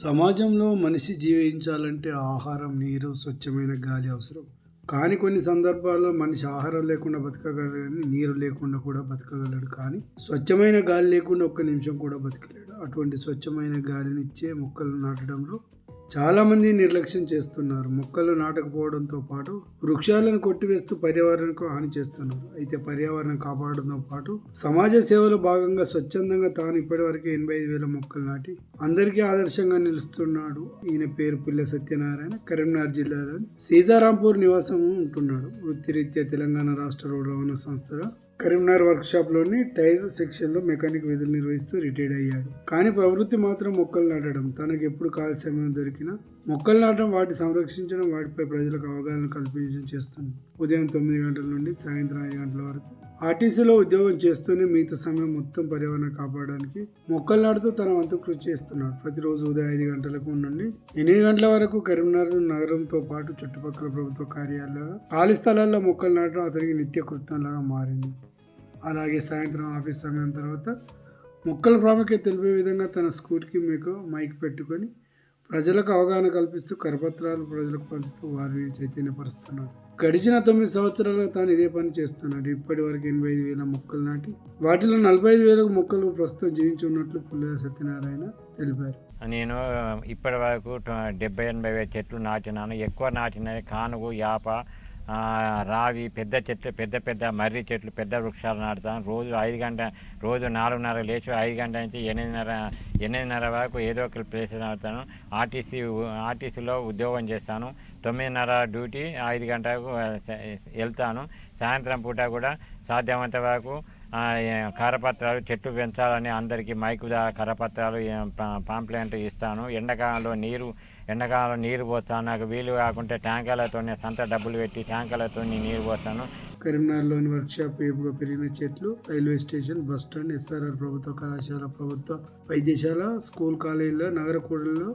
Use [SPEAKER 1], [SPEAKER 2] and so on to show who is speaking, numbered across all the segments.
[SPEAKER 1] సమాజంలో మనిషి జీవించాలంటే ఆహారం, నీరు, స్వచ్ఛమైన గాలి అవసరం. కానీ కొన్ని సందర్భాల్లో మనిషి ఆహారం లేకుండా బతకగలడు కానీ నీరు లేకుండా కూడా బతకగలడు. కానీ స్వచ్ఛమైన గాలి లేకుండా ఒక్క నిమిషం కూడా బతకలేడు. అటువంటి స్వచ్ఛమైన గాలినిచ్చే మొక్కలు నాటడంలో చాలా మంది నిర్లక్ష్యం చేస్తున్నారు. మొక్కలు నాటకపోవడంతో పాటు వృక్షాలను కొట్టివేస్తూ పర్యావరణకు హాని చేస్తున్నారు. అయితే పర్యావరణం కాపాడడంతో పాటు సమాజ సేవలో భాగంగా స్వచ్ఛందంగా తాను ఇప్పటివరకు 85,000 మొక్కలు నాటి అందరికీ ఆదర్శంగా నిలుస్తున్నాడు. ఈయన పేరు పుల్లె సత్యనారాయణ. కరీంనగర్ జిల్లాలోని సీతారాంపూర్ నివాసం ఉంటున్నాడు. వృత్తిరీత్యా తెలంగాణ రాష్ట్ర రోడ్డు రవాణా సంస్థగా కరీంనగర్ వర్క్షాప్లోని టైర్ సెక్షన్లో మెకానిక్ విధులు నిర్వహిస్తూ రిటైర్డ్ అయ్యాడు. కానీ ప్రవృత్తి మాత్రం మొక్కలు నాటడం. తనకు ఎప్పుడు ఖాళీ సమయం దొరికినా మొక్కలు నాటడం, వాటిని సంరక్షించడం, వాటిపై ప్రజలకు అవగాహన కల్పించడం చేస్తుంది. ఉదయం 9 గంటల నుండి సాయంత్రం 5 గంటల వరకు ఆర్టీసీలో ఉద్యోగం చేస్తూనే మిగతా సమయం మొత్తం పర్యావరణం కాపాడడానికి మొక్కలు నాటుతూ తన వంతు కృషి చేస్తున్నాడు. ప్రతిరోజు ఉదయం 5 గంటలకు నుండి 8 గంటల వరకు కరీంనగర్ నగరంతో పాటు చుట్టుపక్కల ప్రభుత్వ కార్యాలయాలు, ఖాళీ స్థలాల్లో మొక్కలు నాటడం అతనికి నిత్య కృత్యంలాగా మారింది. అలాగే సాయంత్రం ఆఫీస్ సమయం తర్వాత మొక్కల ప్రాముఖ్యత తెలిపే విధంగా తన స్కూటీకి మైక్ పెట్టుకొని ప్రజలకు అవగాహన కల్పిస్తూ కరపత్రాలు ప్రజలకు పంచుతూ వారిని చైతన్యపరుస్తున్నాడు. గడిచిన 9 సంవత్సరాలుగా తాను ఇదే పని చేస్తున్నాడు. ఇప్పటి వరకు 85,000 మొక్కలు నాటి వాటిలో 45,000 మొక్కలు ప్రస్తుతం జీవించి ఉన్నట్లు పుల్లె సత్యనారాయణ తెలిపారు.
[SPEAKER 2] నేను ఇప్పటి వరకు 70-80 చెట్లు నాటినాను. ఎక్కువ నాటినవి కానుగు, యాప, రావి, పెద్ద చెట్లు, పెద్ద మర్రి చెట్లు, పెద్ద వృక్షాలు నాటుతాను. రోజు 4:30 లేచి 5 గంటల నుంచి 8:30 వరకు ఏదో ఒక ప్లేస్ నాటుతాను. ఆర్టీసీలో ఉద్యోగం చేస్తాను. 9:30 డ్యూటీ, 5 గంటలకు వెళ్తాను. సాయంత్రం పూట కూడా సాధ్యమంత వరకు కరపత్రాలు, చెట్లు పెంచాలని అందరికీ మైకు ద్వారా కరపత్రాలు, పాంప్లెంట్ ఇస్తాను. ఎండాకాలంలో నీరు పోస్తాను. నాకు వీలు కాకుంటే ట్యాంకర్లతో సొంత డబ్బులు పెట్టి ట్యాంకర్లతో నీరు పోస్తాను.
[SPEAKER 1] కరీంనగర్లోని వర్క్షాప్ ఏపుగా పెరిగిన చెట్లు, రైల్వే స్టేషన్, బస్టాండ్, SRR ప్రభుత్వ కళాశాల, ప్రభుత్వ వైద్యశాల, స్కూల్, కాలేజీల, నగర కూడల్లో,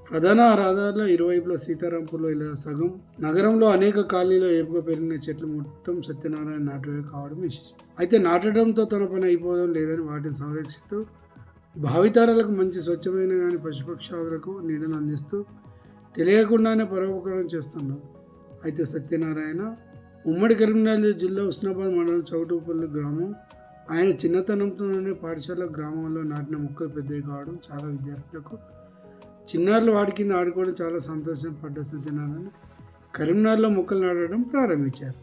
[SPEAKER 1] ప్రధాన రహదారుల ఇరువైపులా, సీతారాంపూర్లో ఇలా సగం నగరంలో అనేక కాలనీలో ఏపుగా పెరిగిన చెట్లు మొత్తం సత్యనారాయణ నాటడం కావడం విశేషం. అయితే నాటడంతో తన పని అయిపోవడం లేదని వాటిని సంరక్షిస్తూ భావితరాలకు మంచి స్వచ్ఛమైన కానీ పశుపక్షాదులకు నీడను అందిస్తూ తెలియకుండానే పరోపకారం చేస్తున్నారు. అయితే సత్యనారాయణ ఉమ్మడి కరీంనగర్ జిల్లా ఉస్నాబాద్ మండలం చౌటుపల్లి గ్రామం. ఆయన చిన్నతనంతోనే పాఠశాల గ్రామంలో నాటిన మొక్కలు పెద్దవి కావడం చాలా విద్యార్థులకు చిన్నారులు వాటి కింద ఆడుకోవడం చాలా సంతోషం పడ్డ సత్యనారాయణ కరీంనగర్లో మొక్కలు నాటడం ప్రారంభించారు.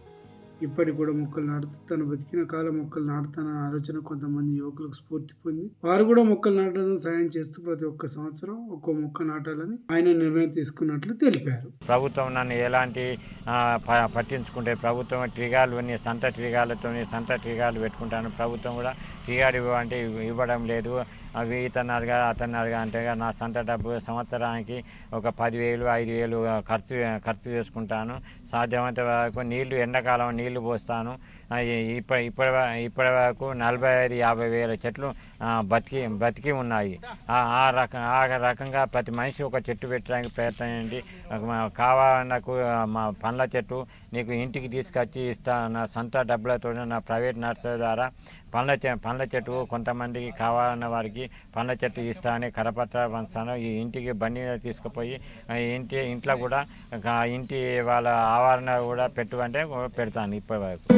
[SPEAKER 1] ఇప్పటికి కూడా మొక్కలు నాటుతూ తను బతికిన కాలం మొక్కలు నాటుతానన్న ఆలోచన కొంతమంది యువకులకు స్ఫూర్తి పొంది వారు కూడా మొక్కలు నాటడం సాయం చేస్తూ ప్రతి ఒక్క సంవత్సరం ఒక్కో మొక్క నాటాలని ఆయన నిర్ణయం తీసుకున్నట్లు తెలిపారు.
[SPEAKER 2] ప్రభుత్వం నన్ను ఎలాంటి పట్టించుకుంటే ప్రభుత్వం ట్రిగాలు సంత ట్రిగాలు పెట్టుకుంటాను. ప్రభుత్వం కూడా ట్రిగాలు అంటే ఇవ్వడం లేదు. అవి ఇతన్నారుగా అతన్నారుగా అంటే నా సొంత డబ్బు సంవత్సరానికి ఒక 10,000, 5,000 ఖర్చు చేసుకుంటాను. సాధ్యమైనంత వరకు ఎండాకాలం నీళ్లు పోస్తాను. ఇప్పటి వరకు 45-50 వేల చెట్లు బతికి ఉన్నాయి. ఆ రకంగా ప్రతి మనిషి ఒక చెట్టు పెట్టడానికి ప్రయత్నం చేయండి. కావాలకు మా పండ్ల చెట్టు నీకు ఇంటికి తీసుకొచ్చి ఇస్తాను. నా సొంత డబ్బులతో నా ప్రైవేట్ నర్సరీ ద్వారా పండ్ల చెట్టు కొంతమందికి కావాలన్న వారికి పండ్ల చెట్టు ఇస్తానని కరపత్రాలు పంచుతాను. ఈ ఇంటికి బండి మీద తీసుకుపోయి ఇంట్లో కూడా ఇంటి వాళ్ళ ఆవరణ కూడా పెట్టుకుంటే పెడతాను ఇప్పటి వరకు.